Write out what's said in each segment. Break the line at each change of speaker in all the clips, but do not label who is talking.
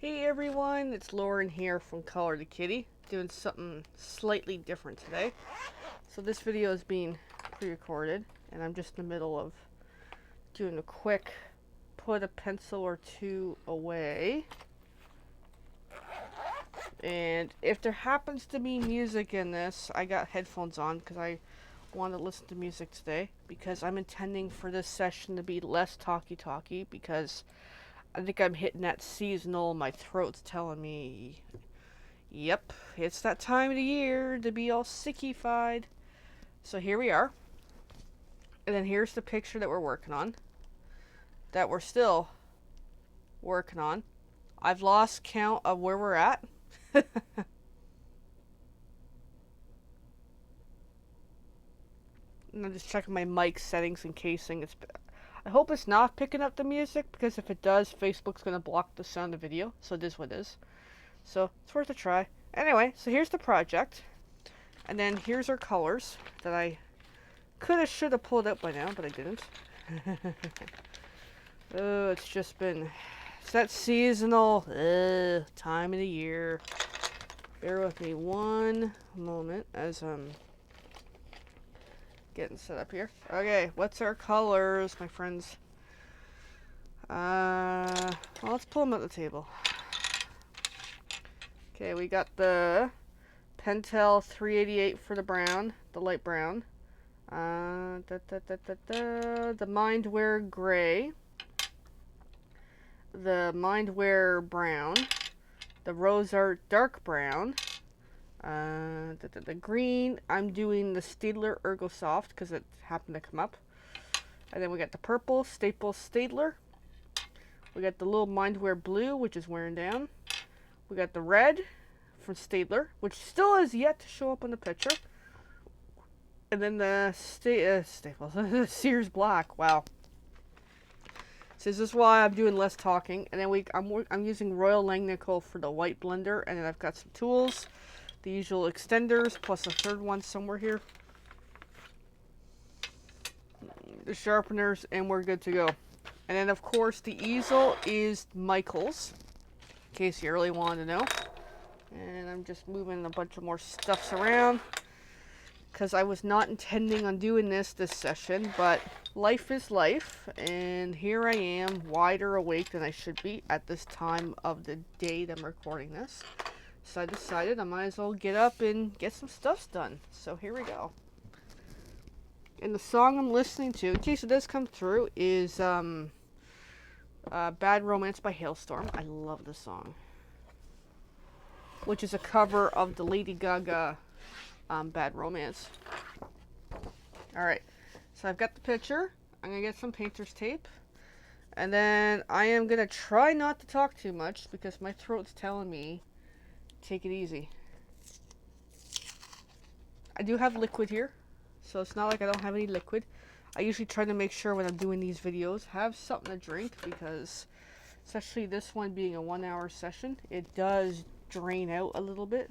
Hey everyone, it's Lauren here from Color the Kitty, doing something slightly different today. So this video is being pre-recorded, and I'm just in the middle of doing a quick put a pencil or two away. And if there happens to be music in this, I got headphones on because I want to listen to music today, because I'm intending for this session to be less talky because I think I'm hitting that seasonal. My throat's telling me, yep, it's that time of the year to be all sickified. So here we are. And then here's the picture that we're working on. That we're still working on. I've lost count of where we're at. And I'm just checking my mic settings and casing. I hope it's not picking up the music, because if it does, Facebook's going to block the sound of video. So it is what it is. So it's worth a try. Anyway, so here's the project. And then here's our colors that I should have pulled out by now, but I didn't. Oh, it's that seasonal time of the year. Bear with me one moment as I'm getting set up here. Okay, what's our colors, my friends? Well, let's pull them at the table. Okay, we got the Pentel 388 for the brown, the light brown. The Mindware gray. The Mindware brown. The RoseArt dark brown. The green, I'm doing the Staedtler Ergo Soft because it happened to come up. And then we got the purple, Staedtler. We got the little Mindware blue, which is wearing down. We got the red from Staedtler, which still has yet to show up in the picture. And then the Sears black. Wow. So this is why I'm doing less talking. And then I'm using Royal Langnickel for the white blender, and then I've got some tools. The usual extenders, plus a third one somewhere here. The sharpeners, and we're good to go. And then, of course, the easel is Michael's, in case you really wanted to know. And I'm just moving a bunch of more stuffs around, because I was not intending on doing this session, but life is life, and here I am, wider awake than I should be at this time of the day that I'm recording this. So I decided I might as well get up and get some stuffs done. So here we go. And the song I'm listening to, in case it does come through, is Bad Romance by Hailstorm. I love this song. Which is a cover of the Lady Gaga Bad Romance. Alright, so I've got the picture. I'm going to get some painter's tape. And then I am going to try not to talk too much, because my throat's telling me take it easy. I do have liquid here, so it's not like I don't have any liquid. I usually try to make sure when I'm doing these videos, have something to drink, because especially this one being a 1-hour session, it does drain out a little bit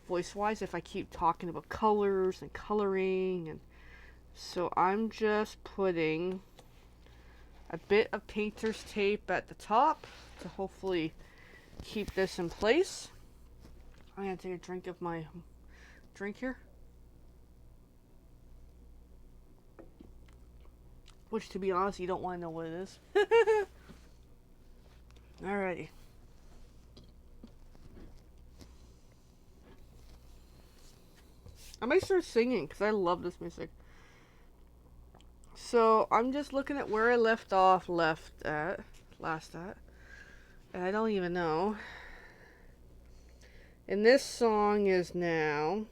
voice-wise if I keep talking about colors and coloring. And so I'm just putting a bit of painter's tape at the top to hopefully keep this in place. I'm gonna take a drink of my drink here, which, to be honest, you don't want to know what it is. Alrighty. I might start singing because I love this music. So I'm just looking at where I left off last at. And I don't even know. And this song is now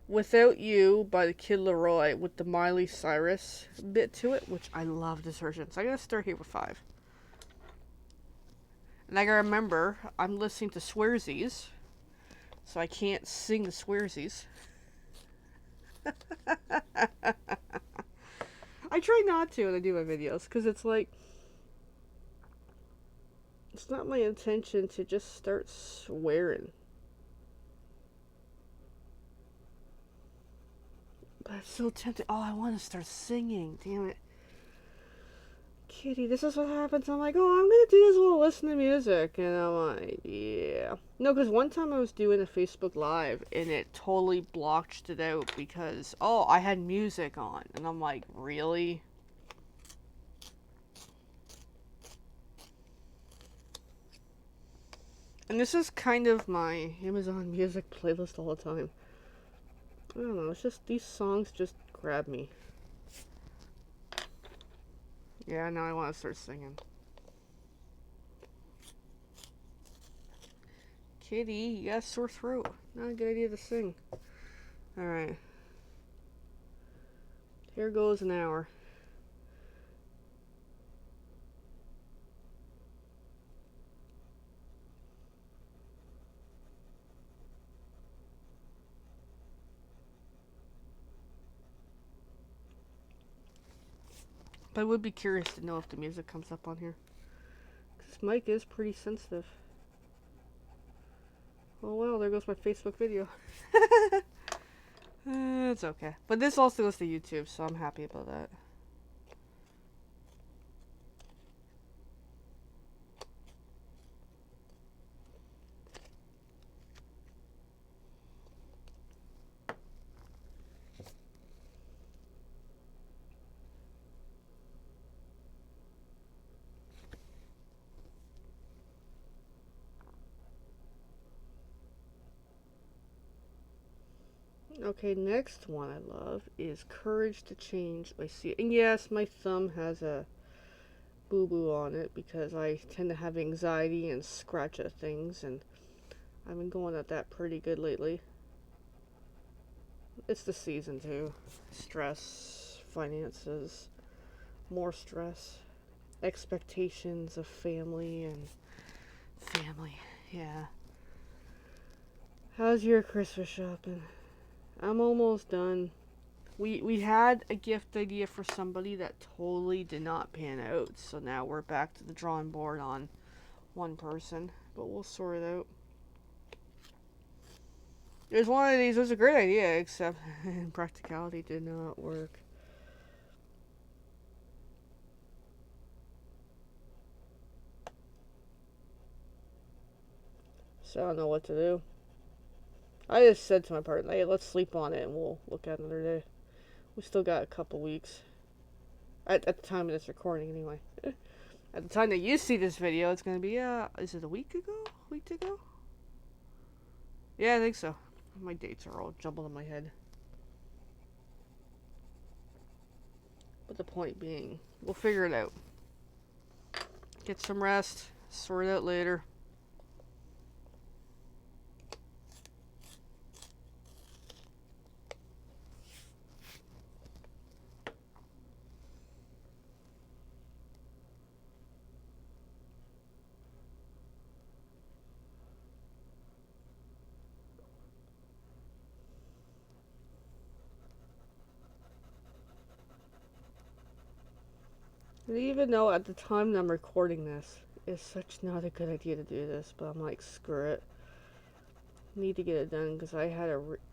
Without You by the Kid Laroi, with the Miley Cyrus bit to it, which I love this version. So I'm going to start here with 5. And I got to remember, I'm listening to Swearsies, so I can't sing the Swearsies. I try not to when I do my videos, because it's like, it's not my intention to just start swearing. But I'm so tempted. Oh, I want to start singing. Damn it. Kitty, this is what happens. I'm like, oh, I'm gonna do this while listening to music. And I'm like, yeah. No, because one time I was doing a Facebook Live and it totally blocked it out because, oh, I had music on. And I'm like, really? And this is kind of my Amazon Music playlist all the time. I don't know, it's just, these songs just grab me. Yeah, now I want to start singing. Kitty, you got a sore throat. Not a good idea to sing. Alright. Here goes an hour. But I would be curious to know if the music comes up on here. This mic is pretty sensitive. Oh well, there goes my Facebook video. It's okay. But this also goes to YouTube, so I'm happy about that. Okay, next one I love is Courage to Change by Sears. And yes, my thumb has a boo-boo on it because I tend to have anxiety and scratch at things, and I've been going at that pretty good lately. It's the season too. Stress, finances, more stress, expectations of family and family. Yeah. How's your Christmas shopping? I'm almost done. We had a gift idea for somebody that totally did not pan out, so now we're back to the drawing board on one person, but we'll sort it out. There's one of these, it was a great idea, except in practicality did not work. So I don't know what to do. I just said to my partner, hey, let's sleep on it and we'll look at it another day. We still got a couple weeks. At the time of this recording, anyway. At the time that you see this video, it's going to be, is it a week ago? A week ago? Yeah, I think so. My dates are all jumbled in my head. But the point being, we'll figure it out. Get some rest. Sort it out later. And even though at the time that I'm recording this, it's such not a good idea to do this, but I'm like, screw it. Need to get it done because I had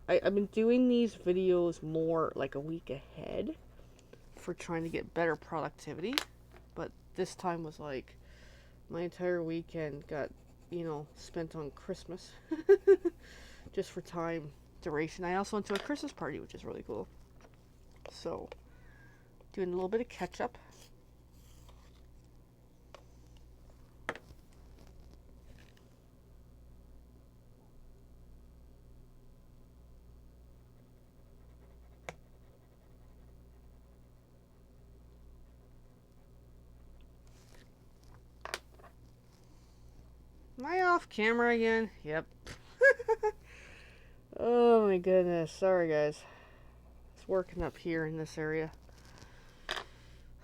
I've been doing these videos more like a week ahead for trying to get better productivity, but this time was like my entire weekend got, spent on Christmas just for time duration. I also went to a Christmas party, which is really cool. So, doing a little bit of catch up. Am I off camera again? Yep. Oh my goodness. Sorry, guys. It's working up here in this area.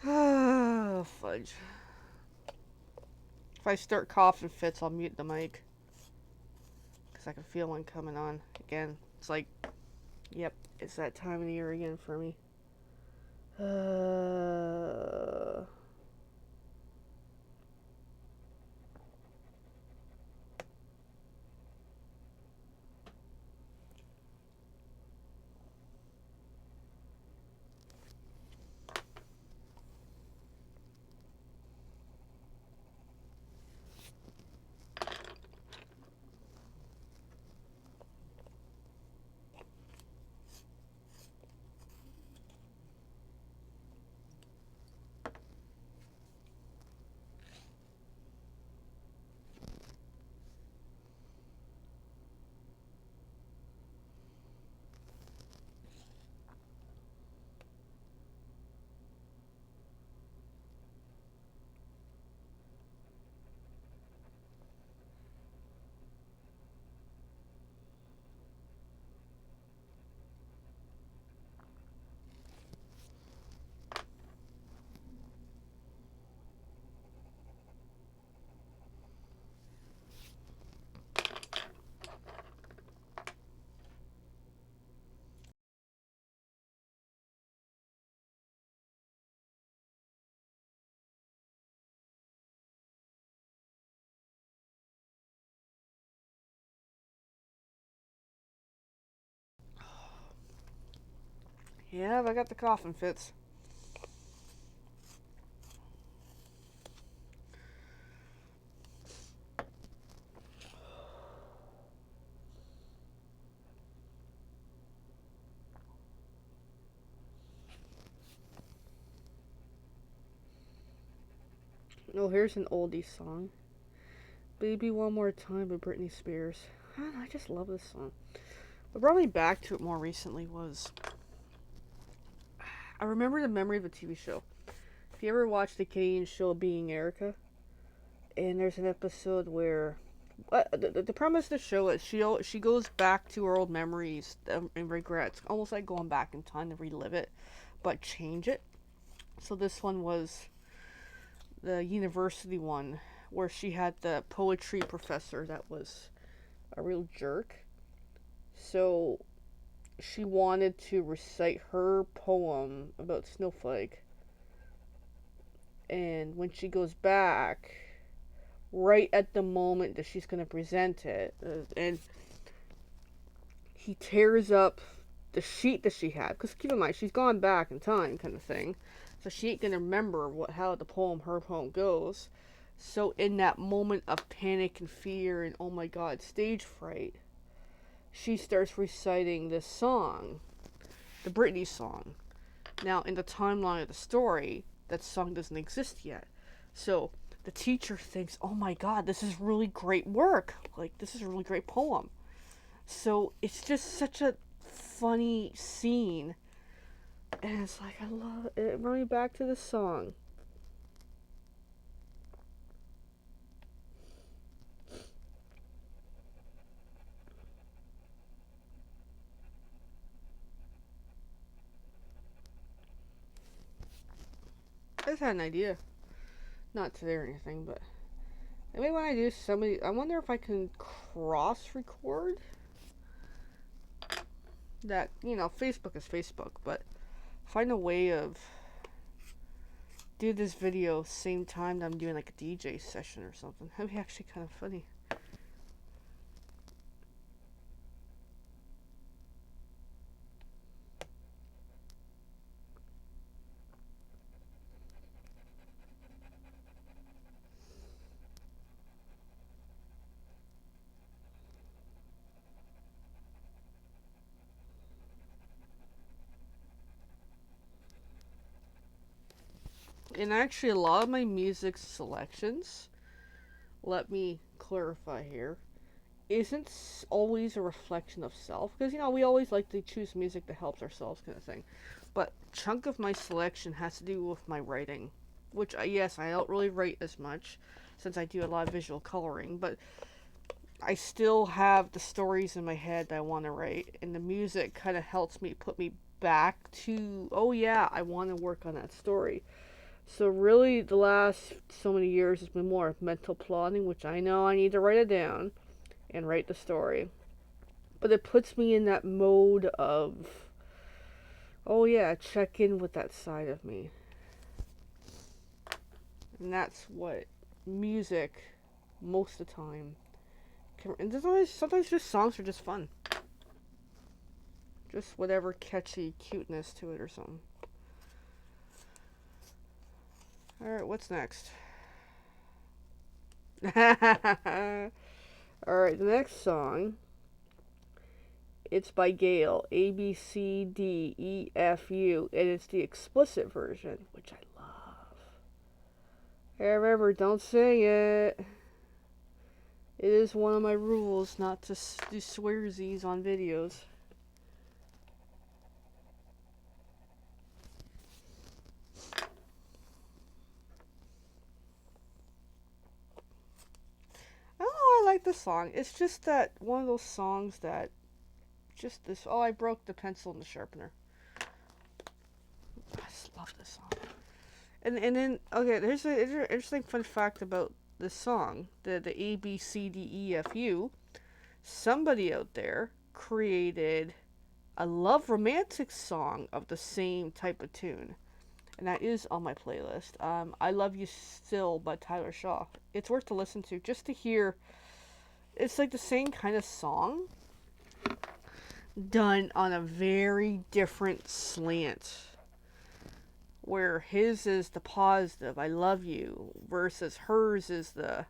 Oh, fudge. If I start coughing fits, I'll mute the mic. Because I can feel one coming on. Again, it's like, yep, it's that time of the year again for me. Yeah, I got the coughing fits. Oh, here's an oldie song. Baby One More Time by Britney Spears. I just love this song. What brought me back to it more recently was I remember the memory of a TV show. If you ever watched the Canadian show Being Erica, and there's an episode where the premise of the show is she goes back to her old memories and regrets, almost like going back in time to relive it, but change it. So this one was the university one where she had the poetry professor that was a real jerk. So she wanted to recite her poem about Snowflake. And when she goes back, right at the moment that she's going to present it, and he tears up the sheet that she had. Because keep in mind, she's gone back in time, kind of thing. So she ain't going to remember how her poem goes. So in that moment of panic and fear and oh my god, stage fright, she starts reciting this song, the Britney song. Now, in the timeline of the story, that song doesn't exist yet. So the teacher thinks, oh my god, this is really great work. Like, this is a really great poem. So it's just such a funny scene. And it's like, I love it. It brought me back to this song. I just had an idea. Not today or anything, but maybe when I do somebody, I wonder if I can cross record. That, Facebook is Facebook, but find a way of do this video same time that I'm doing like a DJ session or something. That'd be actually kind of funny. And actually, a lot of my music selections, let me clarify here, isn't always a reflection of self. Because, we always like to choose music that helps ourselves, kind of thing. But a chunk of my selection has to do with my writing. Which, yes, I don't really write as much since I do a lot of visual coloring. But I still have the stories in my head that I want to write. And the music kind of helps me put me back to, oh yeah, I want to work on that story. So really, the last so many years has been more mental plotting, which I know I need to write it down and write the story. But it puts me in that mode of, oh yeah, check in with that side of me. And that's what music, most of the time, can, and sometimes just songs are just fun. Just whatever catchy cuteness to it or something. Alright, what's next? Alright, the next song, it's by Gail, ABCDEFU, and it's the explicit version, which I love. Hey, remember, don't sing it. It is one of my rules not to do swearsies on videos. I don't know why I like this song. It's just that one of those songs that just this. Oh, I broke the pencil and the sharpener. I just love this song. And then okay, there's an interesting fun fact about this song. The ABCDEFU. Somebody out there created a love romantic song of the same type of tune. And that is on my playlist. I Love You Still by Tyler Shaw. It's worth to listen to just to hear. It's like the same kind of song, done on a very different slant. Where his is the positive, I love you, versus hers is the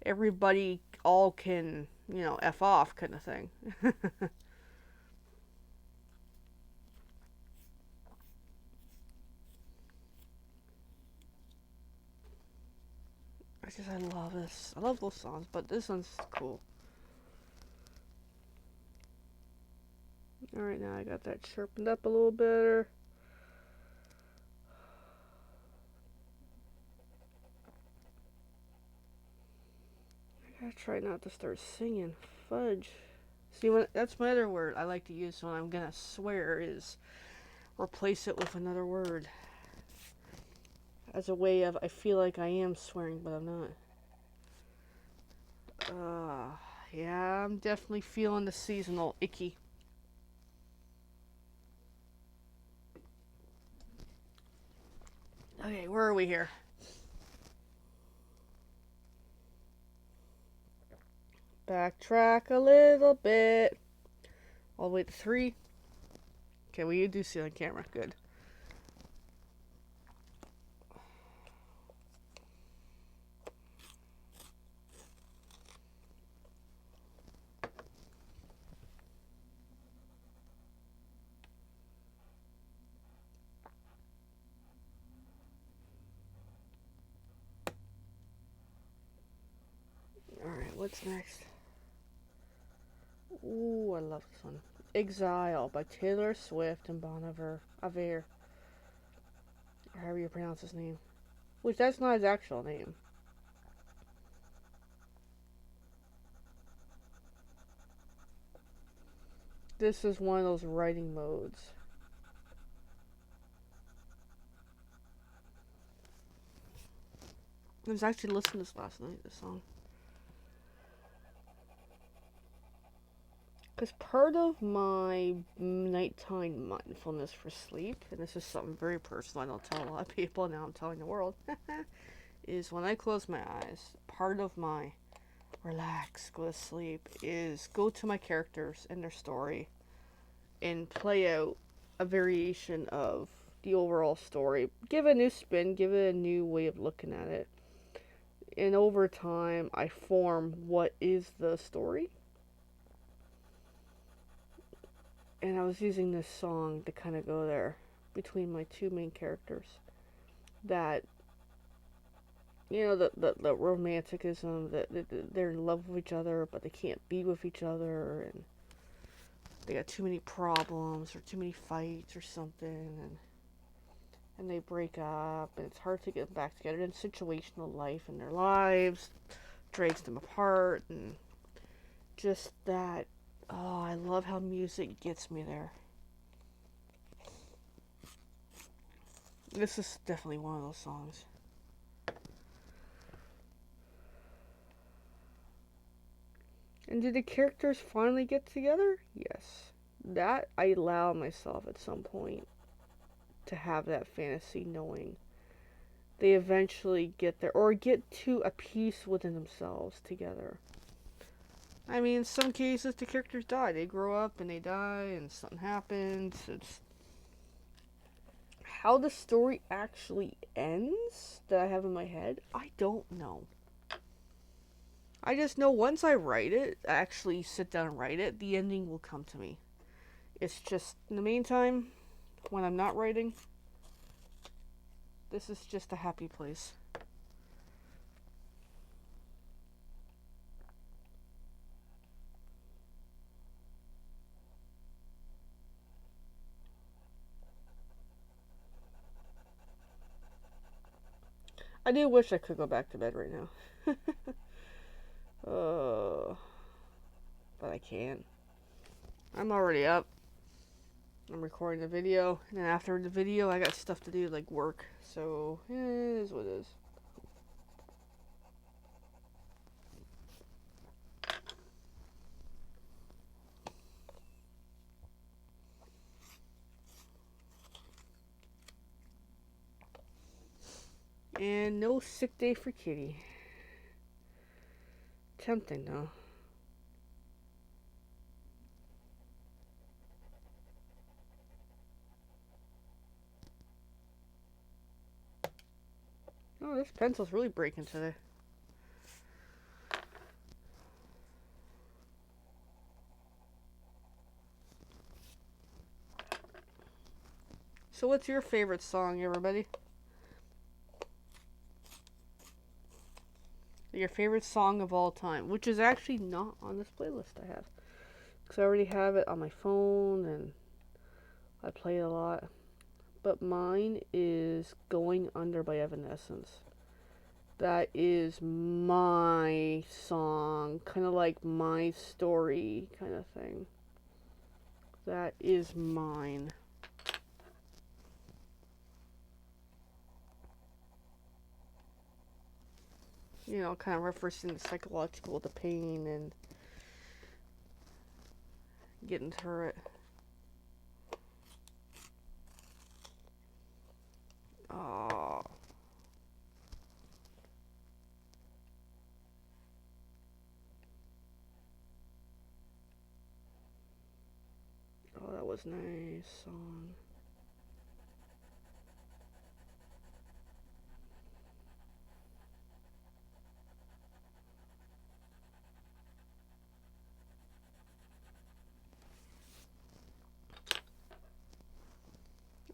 everybody all can, F off kind of thing. I love this. I love those songs, but this one's cool. Alright, now I got that sharpened up a little better. I gotta try not to start singing. Fudge. See, that's my other word I like to use when I'm gonna swear is replace it with another word. As a way of, I feel like I am swearing, but I'm not. Yeah, I'm definitely feeling the seasonal icky. Okay, where are we here? Backtrack a little bit. All the way to 3. Okay, well, you do see on camera. Good. Alright, what's next? Ooh, I love this one. Exile by Taylor Swift and Bon Iver. Or however you pronounce his name. Which, that's not his actual name. This is one of those writing modes. I was actually listening to this last night, this song. Because part of my nighttime mindfulness for sleep, and this is something very personal, I don't tell a lot of people, now I'm telling the world, is when I close my eyes, part of my relax, go to sleep, is go to my characters and their story and play out a variation of the overall story. Give it a new spin, give it a new way of looking at it. And over time, I form what is the story. And I was using this song to kind of go there between my two main characters. That, the romanticism, that they're in love with each other, but they can't be with each other, and they got too many problems, or too many fights, or something, and they break up, and it's hard to get them back together, and situational life in their lives drags them apart, and just that. Oh, I love how music gets me there. This is definitely one of those songs. And did the characters finally get together? Yes. That I allow myself at some point to have that fantasy, knowing they eventually get there, or get to a peace within themselves together. I mean, in some cases, the characters die. They grow up and they die, and something happens. It's how the story actually ends that I have in my head, I don't know. I just know once I write it, I actually sit down and write it, the ending will come to me. It's just, in the meantime, when I'm not writing, this is just a happy place. I do wish I could go back to bed right now. But I can't. I'm already up. I'm recording the video, and then after the video, I got stuff to do, like work. So, it is what it is. And no sick day for Kitty. Tempting, though. Oh, this pencil's really breaking today. So what's your favorite song, everybody? Your favorite song of all time, which is actually not on this playlist I have. Because I already have it on my phone and I play it a lot. But mine is Going Under by Evanescence. That is my song, kind of like my story kind of thing. That is mine. You know, kind of referencing the psychological, the pain, and getting through it. Oh. Oh, that was nice song.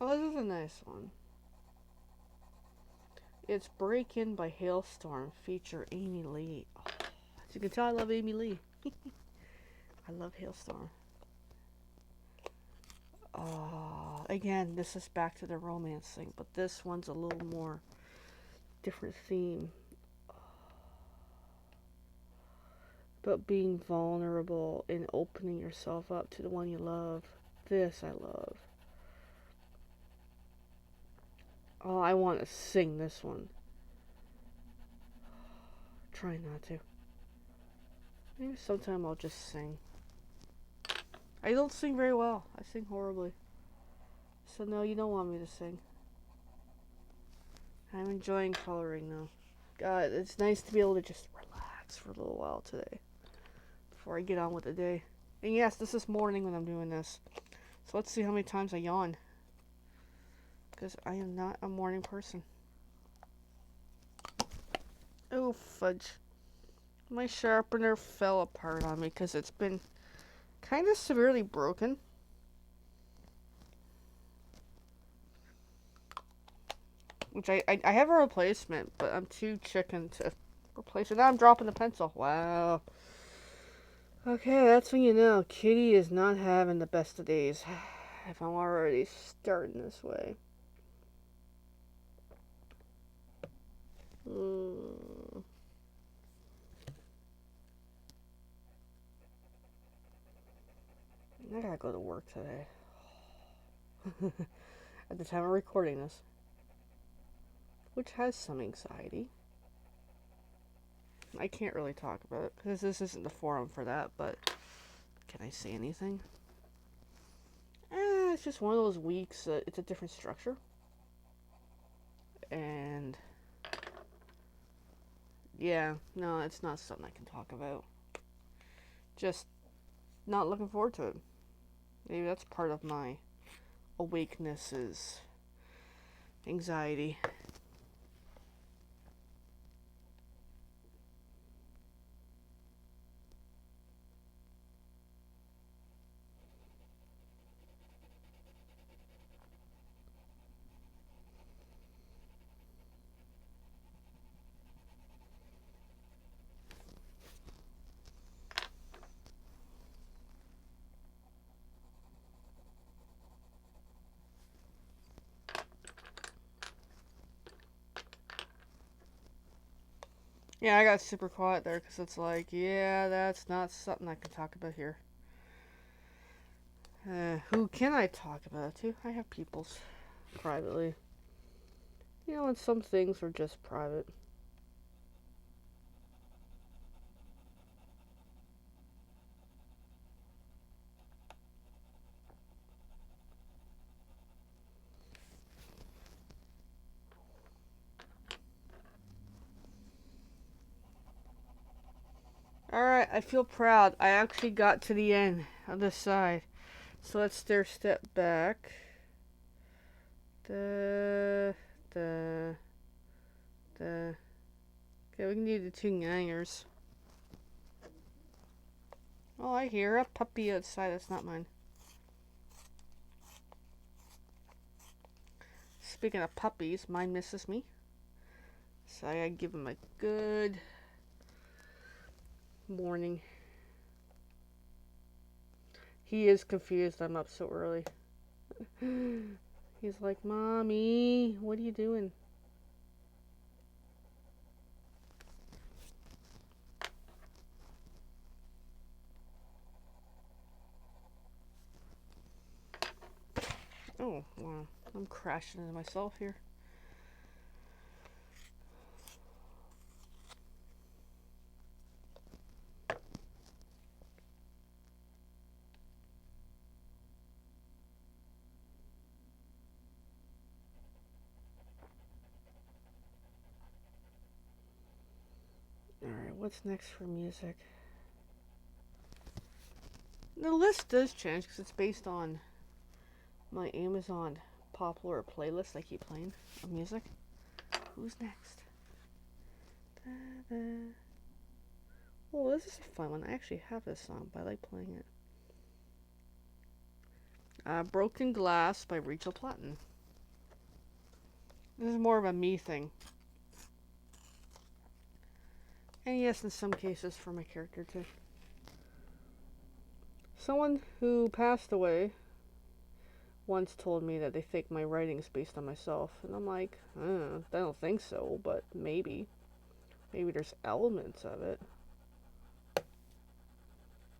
Oh, this is a nice one. It's Break In by Hailstorm, feature Amy Lee. Oh, as you can tell, I love Amy Lee. I love Hailstorm. Oh, again, this is back to the romance thing, but this one's a little more different theme. But being vulnerable and opening yourself up to the one you love. This I love. Oh, I want to sing this one. Try not to. Maybe sometime I'll just sing. I don't sing very well. I sing horribly. So no, you don't want me to sing. I'm enjoying coloring though. God, it's nice to be able to just relax for a little while today. Before I get on with the day. And yes, this is morning when I'm doing this. So let's see how many times I yawn. Because I am not a morning person. Oh, fudge. My sharpener fell apart on me because it's been kind of severely broken. Which I have a replacement, but I'm too chicken to replace it. Now I'm dropping the pencil. Wow. Okay, that's when you know Kitty is not having the best of days. If I'm already starting this way. I gotta go to work today. At the time of recording this. Which has some anxiety. I can't really talk about it because this isn't the forum for that, but can I say anything? It's just one of those weeks. It's a different structure. And yeah, no, it's not something I can talk about. Just not looking forward to it. Maybe that's part of my awakeness is anxiety. Yeah, I got super quiet there because it's like, yeah, that's not something I can talk about here. Who can I talk about it to? I have peoples privately. You know, and some things are just private. Alright, I feel proud. I actually got to the end of this side. So let's step back. Da, da, da, Okay, we can do the two gangers. Oh, I hear a puppy outside. That's not mine. Speaking of puppies, mine misses me. So I gotta give him a good morning. He is confused I'm up so early. He's like, Mommy, what are you doing? Oh, wow. I'm crashing into myself here. Alright, what's next for music? The list does change because it's based on my Amazon popular playlist I keep playing of music. Who's next? Da-da. Oh, this is a fun one. I actually have this song, but I like playing it. Broken Glass by Rachel Platten. This is more of a me thing. And yes, in some cases for my character too. Someone who passed away once told me that they think my writing is based on myself. And I'm like, I don't think so, but maybe. Maybe there's elements of it.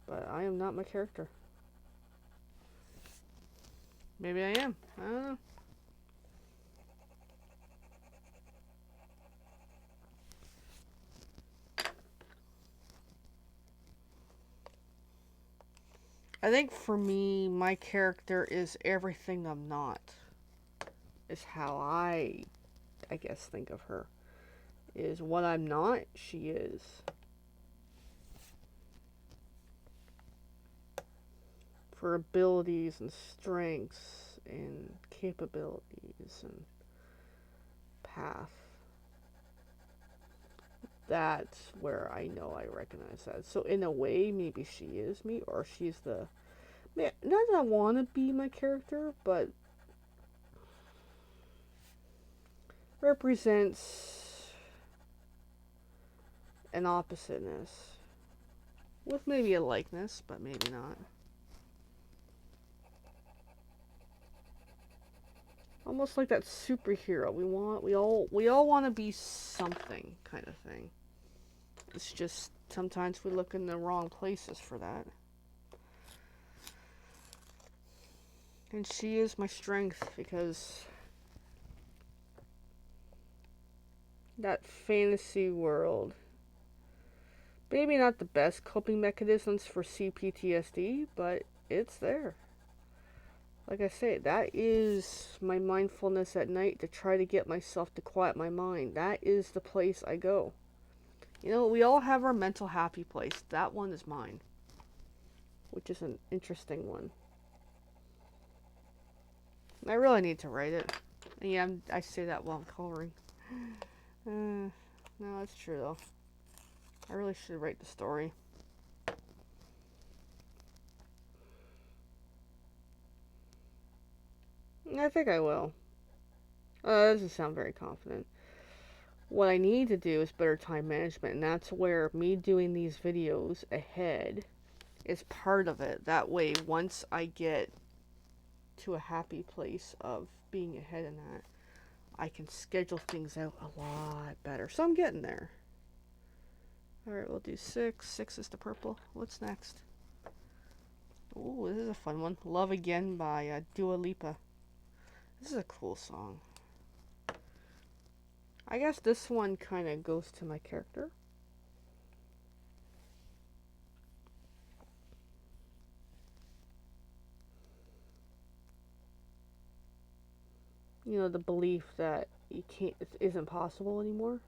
But I am not my character. Maybe I am. I don't know. I think for me, my character is everything I'm not. Is how I guess, think of her. Is what I'm not, she is. For abilities and strengths and capabilities and path. That's where I know I recognize that. So in a way, maybe she is me, or she's the... Not that I want to be my character, but represents an oppositeness. With maybe a likeness, but maybe not. Almost like that superhero. We all want to be something kind of thing. It's just sometimes we look in the wrong places for that. And she is my strength because that fantasy world, maybe not the best coping mechanisms for CPTSD, but it's there. Like I say, that is my mindfulness at night to try to get myself to quiet my mind. That is the place I go. You know, we all have our mental happy place. That one is mine, which is an interesting one. I really need to write it. And yeah, I say that while I'm coloring. No, that's true though. I really should write the story. I think I will. That doesn't sound very confident. What I need to do is better time management, and that's where me doing these videos ahead is part of it. That way, once I get to a happy place of being ahead in that, I can schedule things out a lot better. So I'm getting there. Alright, we'll do 6. 6 is the purple. What's next? Ooh, this is a fun one. Love Again by Dua Lipa. This is a cool song. I guess this one kind of goes to my character. You know, the belief that you can't, it isn't possible anymore.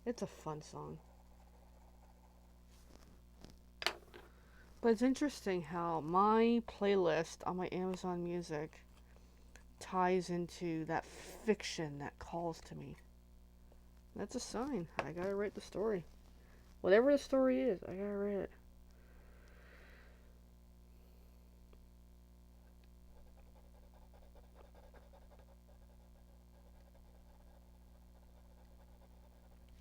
It's a fun song. But it's interesting how my playlist on my Amazon Music ties into that fiction that calls to me. That's a sign. I gotta write the story. Whatever the story is, I gotta write it.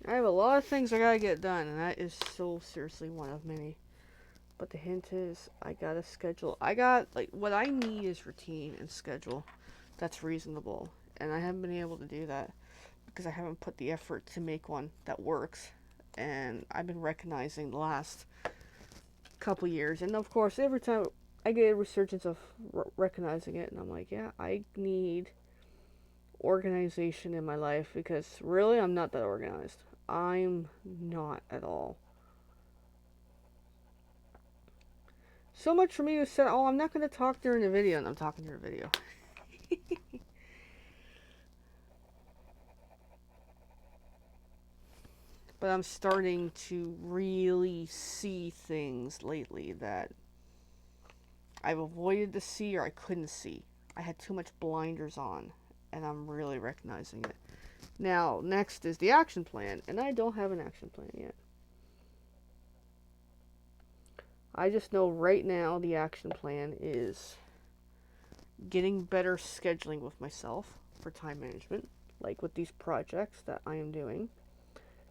I have a lot of things I gotta get done, and that is so seriously one of many. But the hint is, I gotta schedule. Like, what I need is routine and schedule that's reasonable. And I haven't been able to do that because I haven't put the effort to make one that works. And I've been recognizing the last couple years. And of course, every time I get a resurgence of recognizing it, and I'm like, yeah, I need organization in my life because really, I'm not that organized. I'm not at all. So much for me who said, oh, I'm not going to talk during the video, and I'm talking during the video. But I'm starting to really see things lately that I've avoided to see or I couldn't see. I had too much blinders on, and I'm really recognizing it. Now, next is the action plan, and I don't have an action plan yet. I just know right now the action plan is getting better scheduling with myself for time management, like with these projects that I am doing,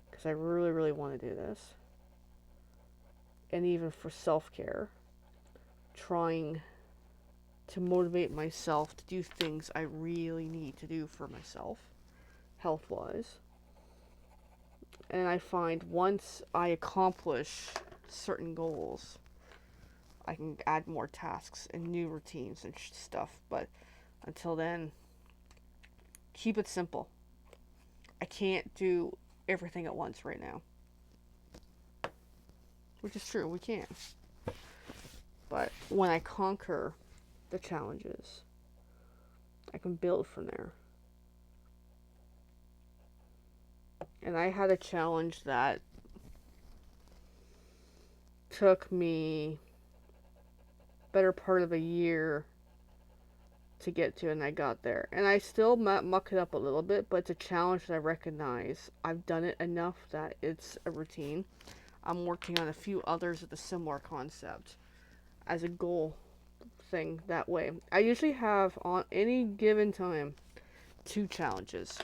because I really, really want to do this. And even for self care, trying to motivate myself to do things I really need to do for myself, health wise. And I find once I accomplish certain goals, I can add more tasks and new routines and stuff. But until then, keep it simple. I can't do everything at once right now. Which is true, we can't. But when I conquer the challenges, I can build from there. And I had a challenge that took me better part of a year to get to, and I got there. And I still muck it up a little bit, but it's a challenge that I recognize. I've done it enough that it's a routine. I'm working on a few others with a similar concept as a goal thing that way. I usually have on any given time 2 challenges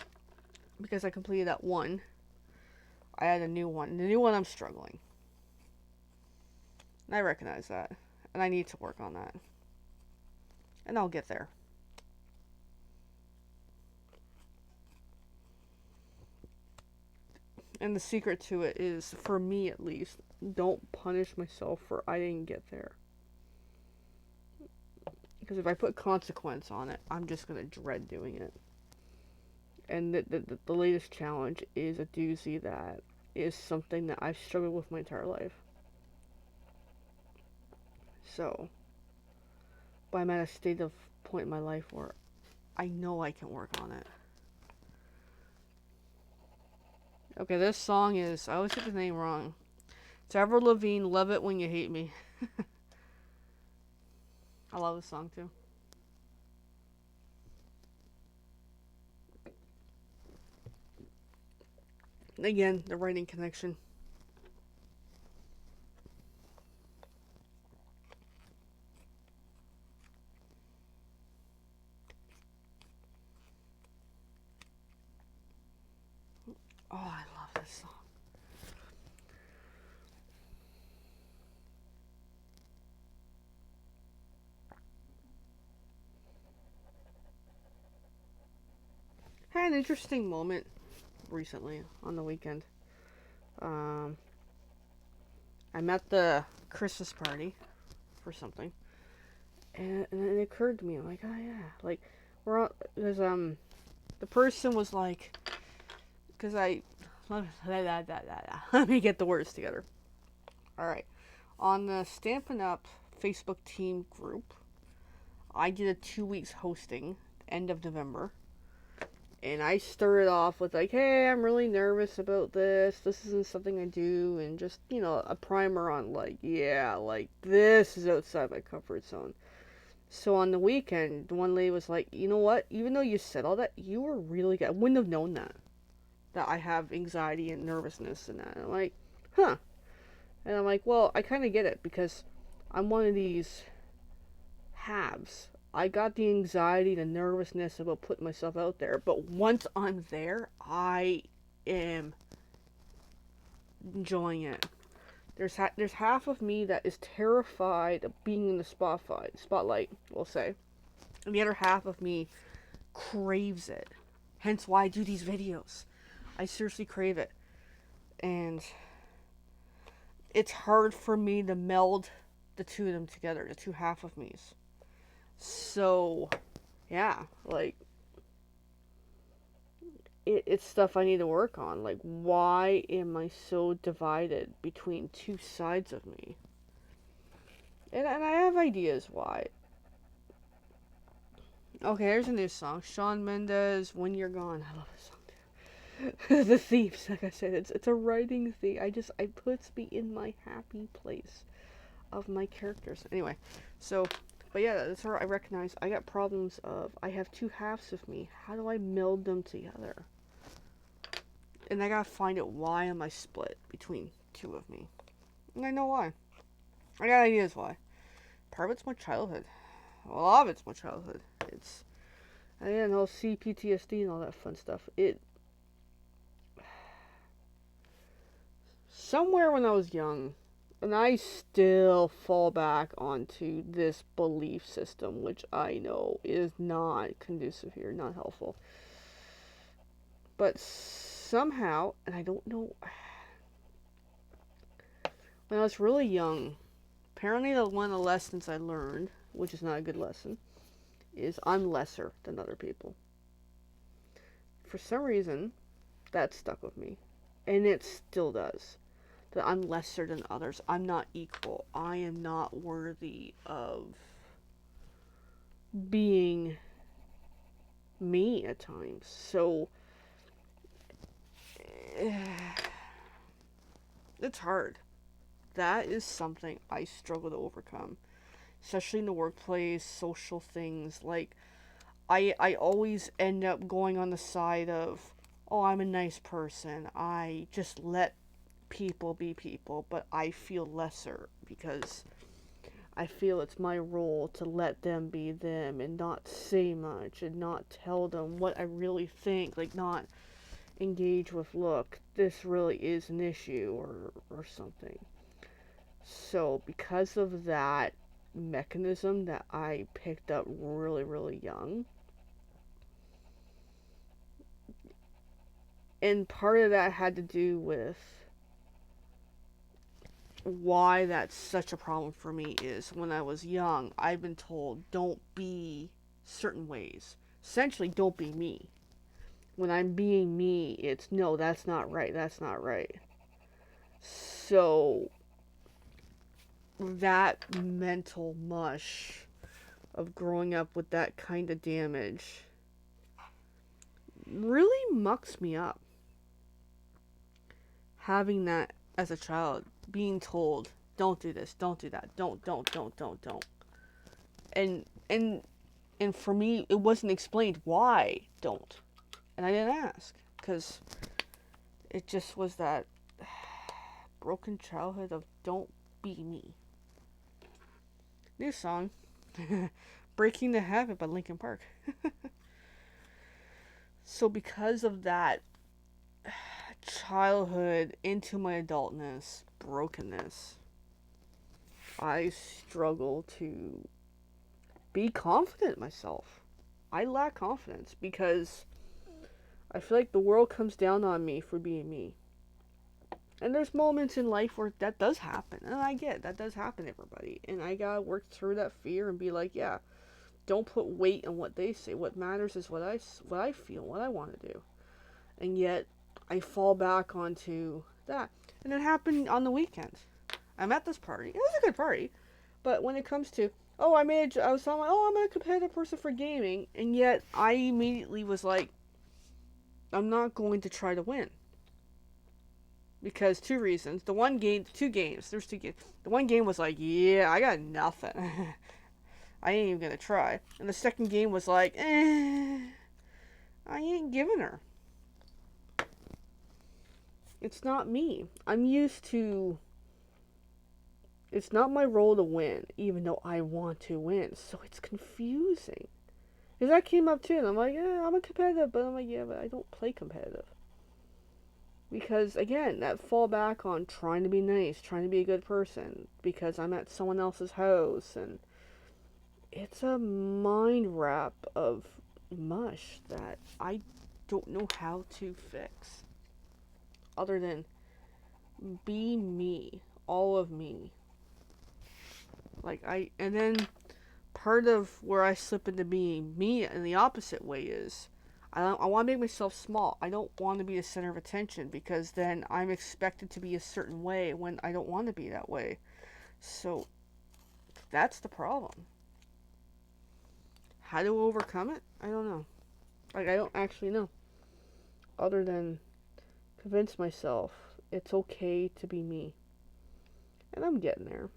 because I completed that one. I had a new one. The new one I'm struggling. And I recognize that. And I need to work on that. And I'll get there. And the secret to it is, for me at least, don't punish myself for I didn't get there. Because if I put consequence on it, I'm just going to dread doing it. And the latest challenge is a doozy that is something that I've struggled with my entire life. So, but I'm at a state of point in my life where I know I can work on it. Okay, this song is, I always get the name wrong. It's Avril Lavigne, Love It When You Hate Me. I love this song too. Again, the writing connection. Oh, I love this song. Had an interesting moment recently on the weekend. I'm at the Christmas party for something, and it occurred to me, I'm like, oh yeah, like we're all, because the person was like, because let me get the words together. All right, on the Stampin' Up Facebook team group, I did a 2 weeks hosting end of November, And I stir it off with like, hey, I'm really nervous about this. This isn't something I do. And just, a primer on like, yeah, like this is outside my comfort zone. So on the weekend, one lady was like, you know what? Even though you said all that, you were really good. I wouldn't have known that I have anxiety and nervousness and that. And I'm like, huh. And I'm like, well, I kind of get it because I'm one of these halves. I got the anxiety, the nervousness about putting myself out there, but once I'm there, I am enjoying it. There's half of me that is terrified of being in the spotlight, we'll say, and the other half of me craves it. Hence why I do these videos. I seriously crave it, and it's hard for me to meld the two of them together, the two half of me's. So, yeah, like, it's stuff I need to work on. Like, why am I so divided between two sides of me? And I have ideas why. Okay, here's a new song. Shawn Mendes, When You're Gone. I love this song too. The themes, like I said, it's a writing thing. It puts me in my happy place of my characters. Anyway, so, but yeah, that's where I recognize I got problems of, I have two halves of me. How do I meld them together? And I gotta find out why am I split between two of me. And I know why. I got ideas why. Part of it's my childhood. A lot of it's my childhood. It's, I didn't know, CPTSD and all that fun stuff. Somewhere when I was young, and I still fall back onto this belief system, which I know is not conducive here, not helpful. But somehow, and I don't know, when I was really young, apparently one of the lessons I learned, which is not a good lesson, is I'm lesser than other people. For some reason, that stuck with me. And it still does. That I'm lesser than others. I'm not equal. I am not worthy of being me at times. So, it's hard. That is something I struggle to overcome. Especially in the workplace, social things. Like, I always end up going on the side of, oh, I'm a nice person. I just let people be people, but I feel lesser because I feel it's my role to let them be them and not say much and not tell them what I really think, like not engage with, look, this really is an issue or something. So because of that mechanism that I picked up really, really young, and part of that had to do with why that's such a problem for me is when I was young, I've been told don't be certain ways. Essentially, don't be me. When I'm being me, it's no, that's not right, that's not right. So, that mental mush of growing up with that kind of damage really mucks me up. Having that as a child, being told, don't do this, don't do that, don't. And for me, it wasn't explained why don't. And I didn't ask, because it just was that broken childhood of don't be me. New song, Breaking the Habit by Linkin Park. So because of that childhood into my adultness, brokenness, I struggle to be confident in myself. I lack confidence because I feel like the world comes down on me for being me. And there's moments in life where that does happen. And I get that does happen to everybody. And I gotta work through that fear and be like, yeah, don't put weight on what they say. What matters is what I feel, what I want to do. And yet, I fall back onto that. And it happened on the weekend. I'm at this party. It was a good party. But when it comes to, I was telling I'm a competitive person for gaming. And yet, I immediately was like, I'm not going to try to win. Because two reasons. The one game, two games. There's two games. The one game was like, yeah, I got nothing. I ain't even gonna try. And the second game was like, I ain't giving her. It's not me. I'm used to. It's not my role to win, even though I want to win. So it's confusing. Because that came up too, and I'm like, yeah, I'm a competitive, but I'm like, yeah, but I don't play competitive. Because, again, that fall back on trying to be nice, trying to be a good person, because I'm at someone else's house, and it's a mind wrap of mush that I don't know how to fix. Other than be me, all of me. And then part of where I slip into being me in the opposite way is I want to make myself small. I don't want to be the center of attention because then I'm expected to be a certain way when I don't want to be that way. So that's the problem. How to overcome it? I don't know. I don't actually know. Other than convince myself it's okay to be me. And I'm getting there.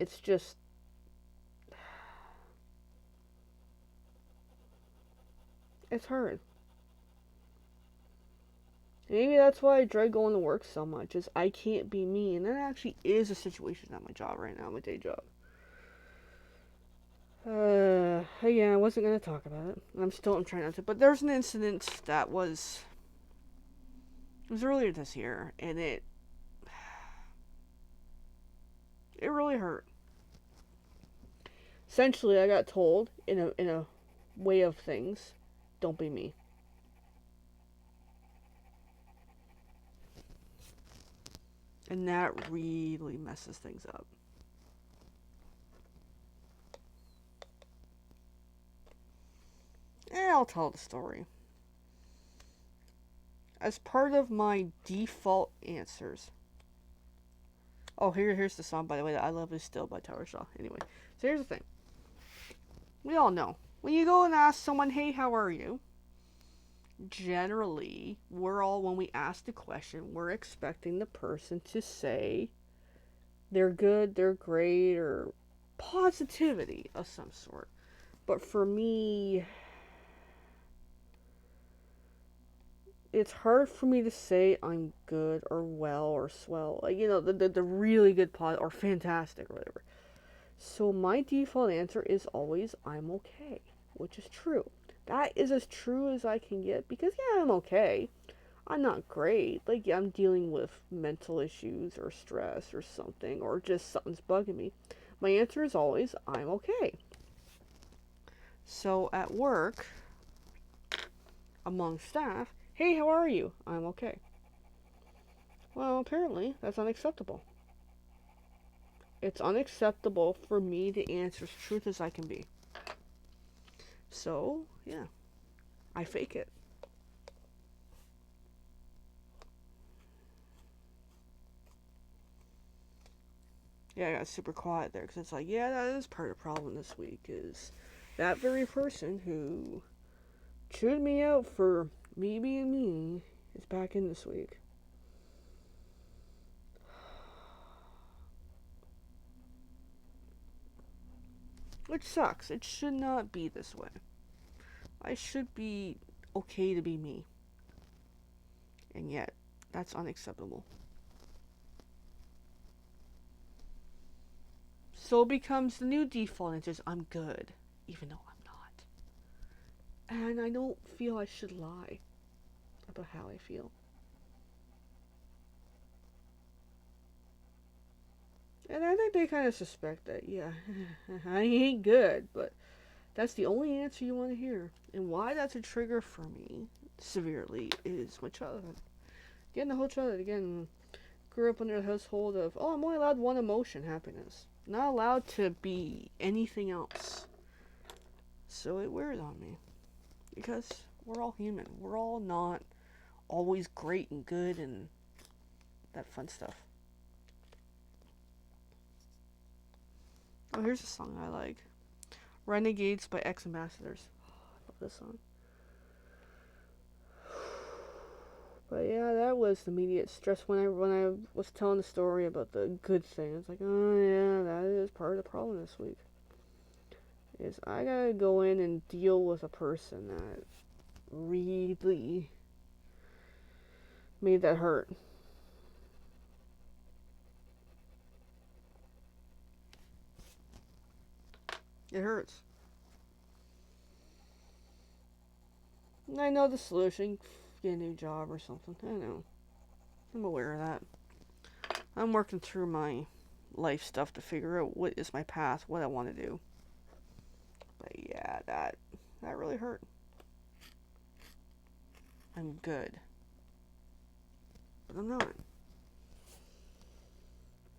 It's just it's hard. Maybe that's why I dread going to work so much, is I can't be me. And that actually is a situation at my job right now, my day job. Again, I wasn't going to talk about it. I'm trying not to. But there's an incident that was earlier this year, and it really hurt. Essentially, I got told in a way of things, don't be me. And that really messes things up. I'll tell the story. As part of my default answers. Oh, here's the song, by the way, that I Love Is Still by Tower Shaw. Anyway, so here's the thing. We all know. When you go and ask someone, hey, how are you? Generally, when we ask the question, we're expecting the person to say they're good, they're great, or positivity of some sort. But for me, it's hard for me to say I'm good or well or swell. Like, the really good or fantastic or whatever. So my default answer is always I'm okay, which is true. That is as true as I can get because, yeah, I'm okay. I'm not great. Like, yeah, I'm dealing with mental issues or stress or something, or just something's bugging me. My answer is always I'm okay. So at work, among staff, hey, how are you? I'm okay. Well, apparently, that's unacceptable. It's unacceptable for me to answer as truth as I can be. So, yeah, I fake it. Yeah, I got super quiet there because it's like, yeah, that is part of the problem this week is that very person who chewed me out for me being me is back in this week. Which sucks. It should not be this way. I should be okay to be me. And yet, that's unacceptable. So it becomes the new default and says, I'm good, even though I'm not. And I don't feel I should lie about how I feel. And I think they kind of suspect that, yeah, I ain't good, but that's the only answer you want to hear. And why that's a trigger for me severely is my childhood. Again, the whole childhood, again, grew up under a household of, oh, I'm only allowed one emotion, happiness. Not allowed to be anything else. So it wears on me. Because we're all human. We're all not always great and good and that fun stuff. Oh, here's a song I like. Renegades by Ex Ambassadors. Oh, I love this song. But yeah, that was immediate stress when I was telling the story about the good thing. It's like, oh yeah, that is part of the problem this week. Is I gotta go in and deal with a person that really made that hurt. It hurts. And I know the solution. Get a new job or something. I know. I'm aware of that. I'm working through my life stuff to figure out what is my path, what I want to do. But yeah, that really hurt. I'm good. But I'm not.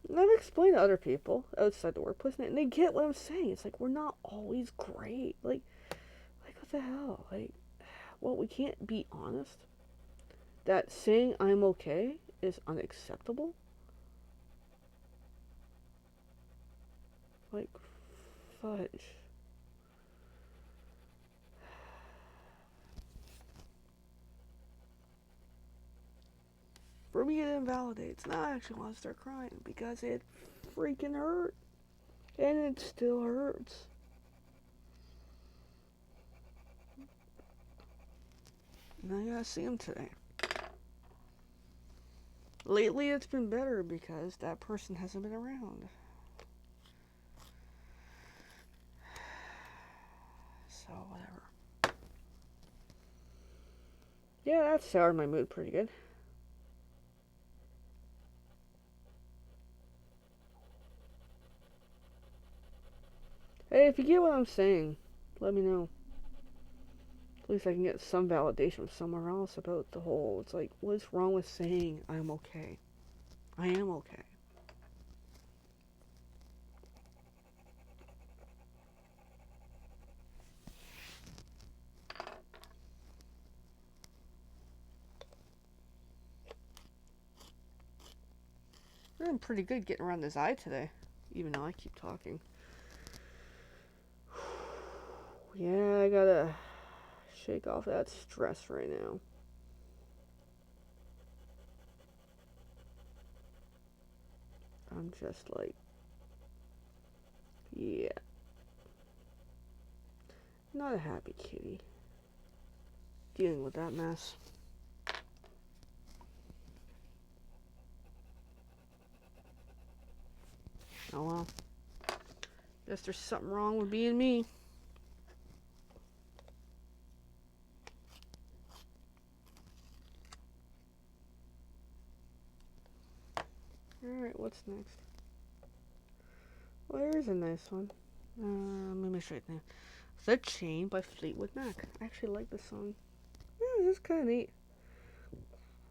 And I've explained to other people outside the workplace, and they get what I'm saying. It's like, we're not always great. Like what the hell? Like, well, we can't be honest. That saying I'm okay is unacceptable. Like, fudge. For me, it invalidates. Now I actually want to start crying because it freaking hurt. And it still hurts. And I gotta see him today. Lately, it's been better because that person hasn't been around. So, whatever. Yeah, that soured my mood pretty good. Hey, if you get what I'm saying, let me know. At least I can get some validation from somewhere else about the whole. It's like, what's wrong with saying I'm okay? I am okay. I'm pretty good getting around this eye today, even though I keep talking. Yeah, I gotta shake off that stress right now. I'm just like, yeah. Not a happy kitty. Dealing with that mess. Oh well. Guess there's something wrong with being me. Alright, what's next? Well, there's a nice one. Let me show you now. The Chain by Fleetwood Mac. I actually like this song. Yeah, this is kind of neat.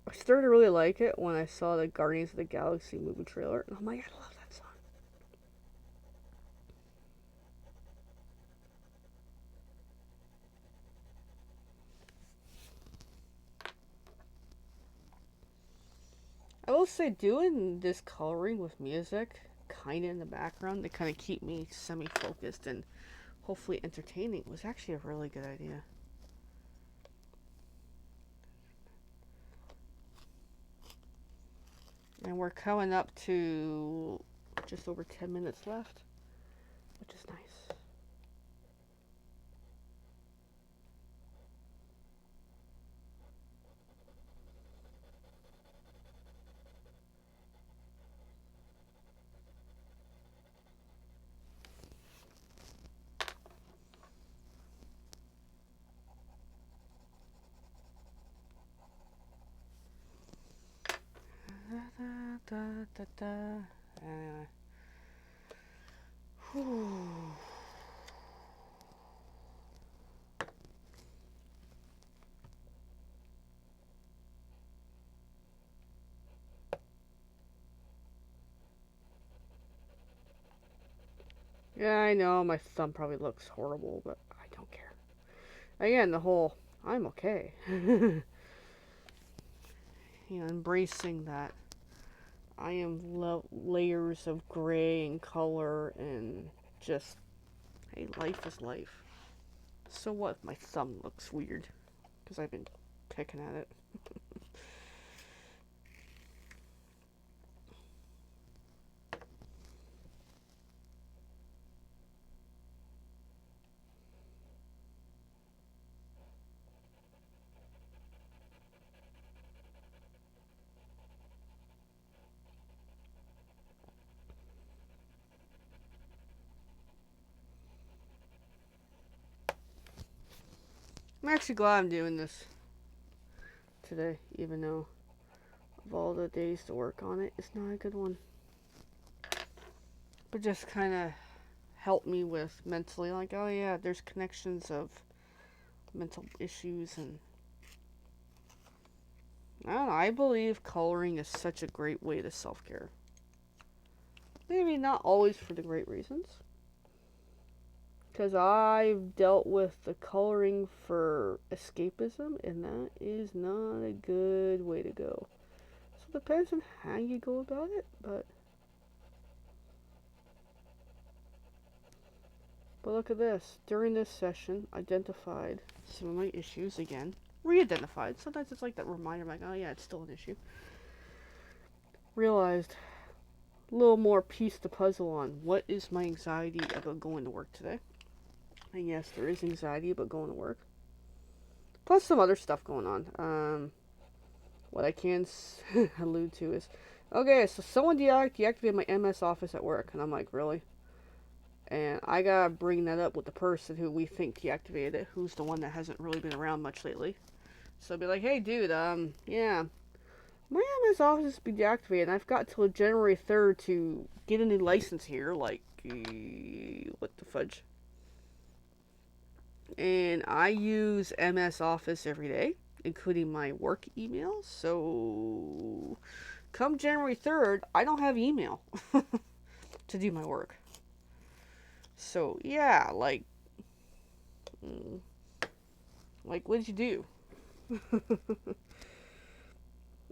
I started to really like it when I saw the Guardians of the Galaxy movie trailer. And I'm like, I love that song. I will say, doing this coloring with music kind of in the background to kind of keep me semi-focused and hopefully entertaining was actually a really good idea. And we're coming up to just over 10 minutes left, which is nice. Anyway. Whew. Yeah, I know my thumb probably looks horrible, but I don't care. Again, the whole I'm okay. Embracing that I am layers of gray and color and just, hey, life is life. So what if my thumb looks weird? Because I've been picking at it. I'm actually glad I'm doing this today, even though of all the days to work on it, it's not a good one. But just kind of helped me with mentally, like, oh yeah, there's connections of mental issues, and I don't know, I believe coloring is such a great way to self-care. Maybe not always for the great reasons, because I've dealt with the coloring for escapism, and that is not a good way to go. So it depends on how you go about it, but look at this. During this session, identified some of my issues again. Re-identified. Sometimes it's like that reminder, like, oh yeah, it's still an issue. Realized a little more piece to puzzle on. What is my anxiety about going to work today? And yes, there is anxiety about going to work. Plus some other stuff going on. What I can allude to is, okay, so someone deactivated my MS Office at work. And I'm like, really? And I gotta bring that up with the person who we think deactivated it, who's the one that hasn't really been around much lately. So I'll be like, hey dude, yeah, my MS Office has been deactivated, and I've got till January 3rd to get a new license here, like, what the fudge. And I use MS Office every day, including my work emails, so come January 3rd, I don't have email to do my work. So, yeah, like, what did you do?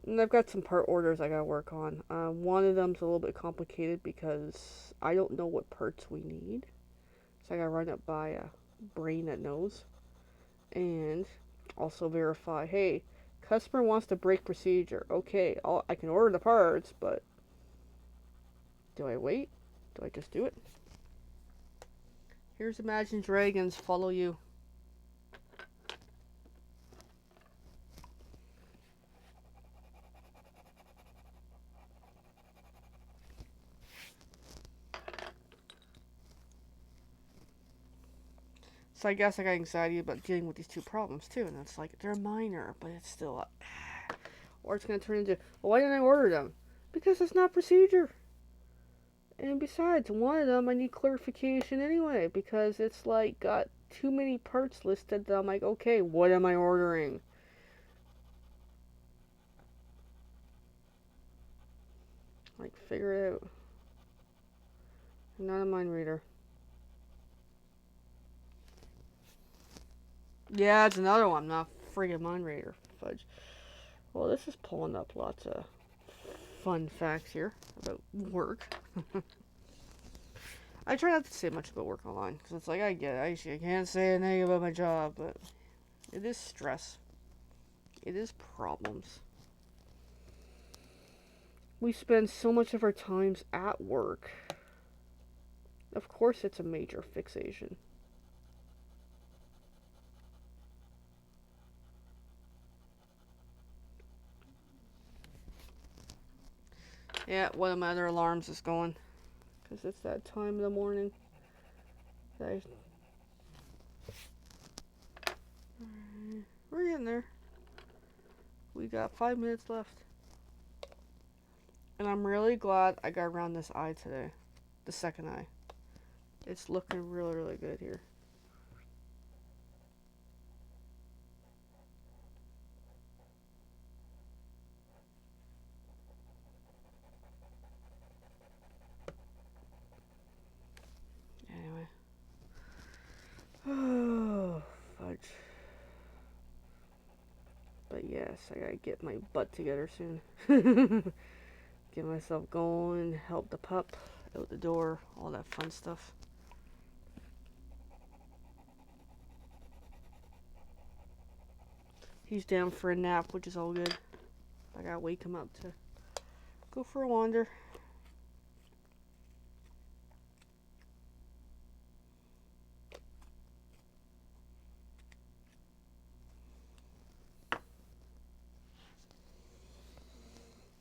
And I've got some part orders I gotta work on. One of them's a little bit complicated because I don't know what parts we need. So I gotta run it by a brain that knows. And also verify, hey, customer wants to break procedure. Okay, I can order the parts, but do I wait? Do I just do it? Here's Imagine Dragons follow you. So I guess I got anxiety about dealing with these two problems too, and it's like, they're minor, but it's still or it's going to turn into, well, why didn't I order them? Because it's not procedure. And besides, one of them I need clarification anyway, because it's like got too many parts listed that I'm like, okay, what am I ordering? Like, figure it out. I'm not a mind reader. Yeah, it's another one. I'm not a friggin' mind reader. Fudge. Well, this is pulling up lots of fun facts here about work. I try not to say much about work online, because it's like, I get it. I can't say anything about my job, but it is stress. It is problems. We spend so much of our times at work. Of course it's a major fixation. Yeah, one of my other alarms is going. Because it's that time of the morning. We're getting there. We got 5 minutes left. And I'm really glad I got around this eye today. The second eye. It's looking really, really good here. Anyway. Oh, fudge. But yes, I gotta get my butt together soon. Get myself going, help the pup out the door, all that fun stuff. He's down for a nap, which is all good. I gotta wake him up to go for a wander.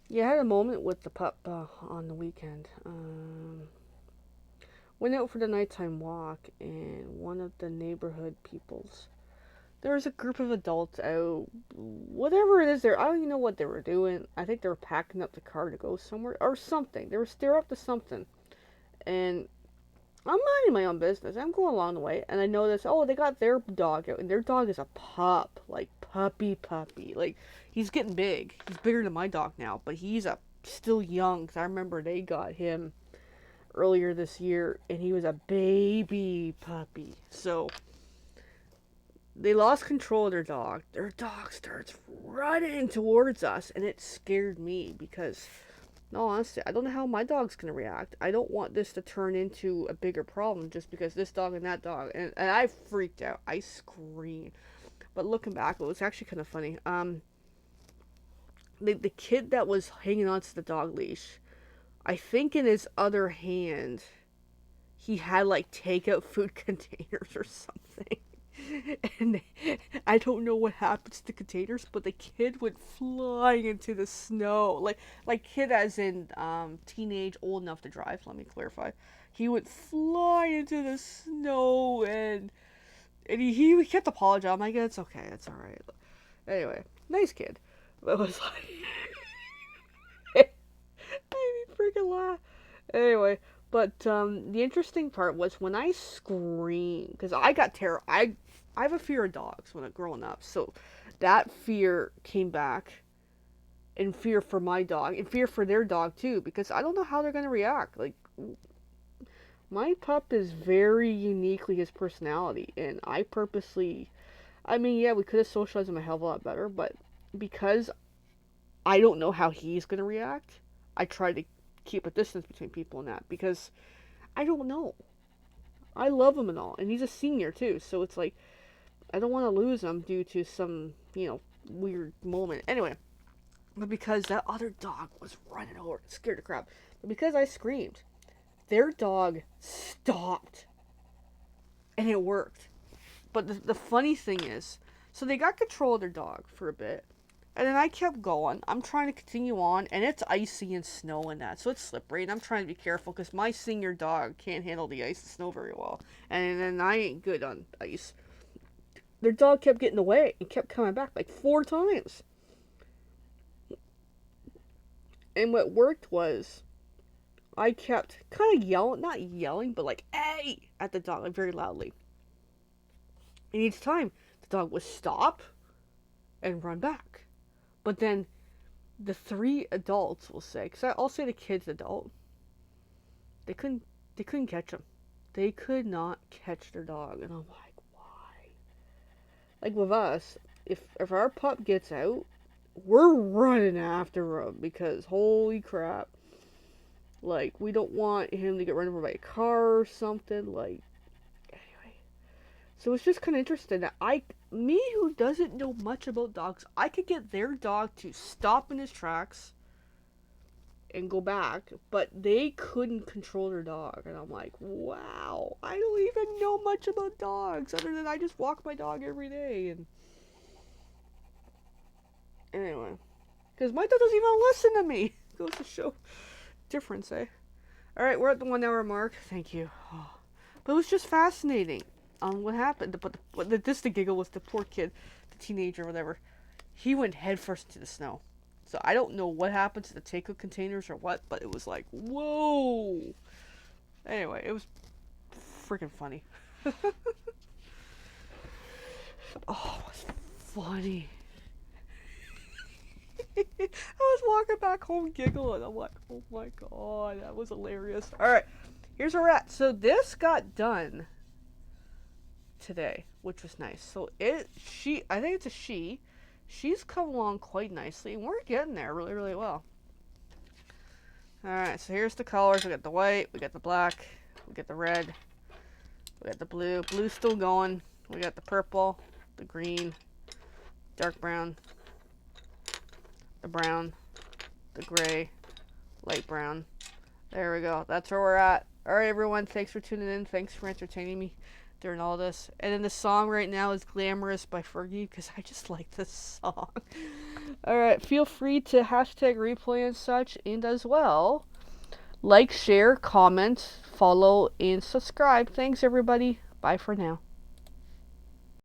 Yeah, I had a moment with the pup on the weekend. Went out for the nighttime walk, and one of the neighborhood peoples there was a group of adults out, whatever it is, I don't even know what they were doing. I think they were packing up the car to go somewhere or something. They were up to something, and I'm minding my own business. I'm going along the way, and I notice, oh, they got their dog out, and their dog is a pup, like puppy. Like, he's getting big. He's bigger than my dog now, but he's still young. Cause I remember they got him earlier this year, and he was a baby puppy. So they lost control of their dog. Their dog starts running towards us, and it scared me because, no, honestly, I don't know how my dog's going to react. I don't want this to turn into a bigger problem just because this dog and that dog. And I freaked out. I screamed. But looking back, it was actually kind of funny. The kid that was hanging onto the dog leash, I think in his other hand, he had like takeout food containers or something. And I don't know what happens to containers, but the kid went flying into the snow. Like kid as in teenage, old enough to drive, let me clarify. He went flying into the snow, and he kept apologizing. I'm like, it's okay, it's alright. Anyway, nice kid. But it was like made me freaking laugh. Anyway, but the interesting part was when I screamed, because I got terror. I have a fear of dogs when I growing up, so that fear came back, and fear for my dog, and fear for their dog too, because I don't know how they're gonna react. Like, my pup is very uniquely his personality, and I purposely, I mean, yeah, we could have socialized him a hell of a lot better, but because I don't know how he's gonna react, I try to keep a distance between people and that, because I don't know. I love him and all, and he's a senior too, so it's like, I don't want to lose him due to some, weird moment. Anyway, but because that other dog was running over, it scared the crap. But because I screamed, their dog stopped, and it worked. But the funny thing is, so they got control of their dog for a bit, and then I kept going. I'm trying to continue on, and it's icy and snow and that, so it's slippery, and I'm trying to be careful because my senior dog can't handle the ice and snow very well, and then I ain't good on ice. Their dog kept getting away and kept coming back like 4 times. And what worked was I kept kind of yelling, not yelling, but like, hey, at the dog, like very loudly. And each time the dog would stop and run back. But then the 3 adults will say, because I'll say the kid's adult, they couldn't catch him. They could not catch their dog. And I'm like, like with us, if our pup gets out, we're running after him because holy crap. Like, we don't want him to get run over by a car or something. Like, anyway. So it's just kind of interesting that me who doesn't know much about dogs, I could get their dog to stop in his tracks and go back, but they couldn't control their dog. And I'm like, wow, I don't even know much about dogs other than I just walk my dog every day. And anyway, because my dog doesn't even listen to me. Goes to show difference, eh? Alright, we're at the 1 hour mark. Thank you. Oh. But it was just fascinating on what happened. But the giggle was the poor kid, the teenager, whatever. He went headfirst into the snow. So I don't know what happened to the takeout containers or what, but it was like, whoa. Anyway, it was freaking funny. Oh, it was funny. I was walking back home giggling. I'm like, oh my god, that was hilarious. Alright, here's where we're at. So this got done today, which was nice. So I think it's a she. She's come along quite nicely, and we're getting there really, really well. Alright, so here's the colors. We got the white, we got the black, we got the red, we got the blue. Blue's still going. We got the purple, the green, dark brown, the brown, the gray, light brown. There we go. That's where we're at. Alright, everyone. Thanks for tuning in. Thanks for entertaining me during all this. And then the song right now is Glamorous by Fergie, because I just like this song. Alright, feel free to hashtag replay and such, and as well, like, share, comment, follow, and subscribe. Thanks, everybody. Bye for now.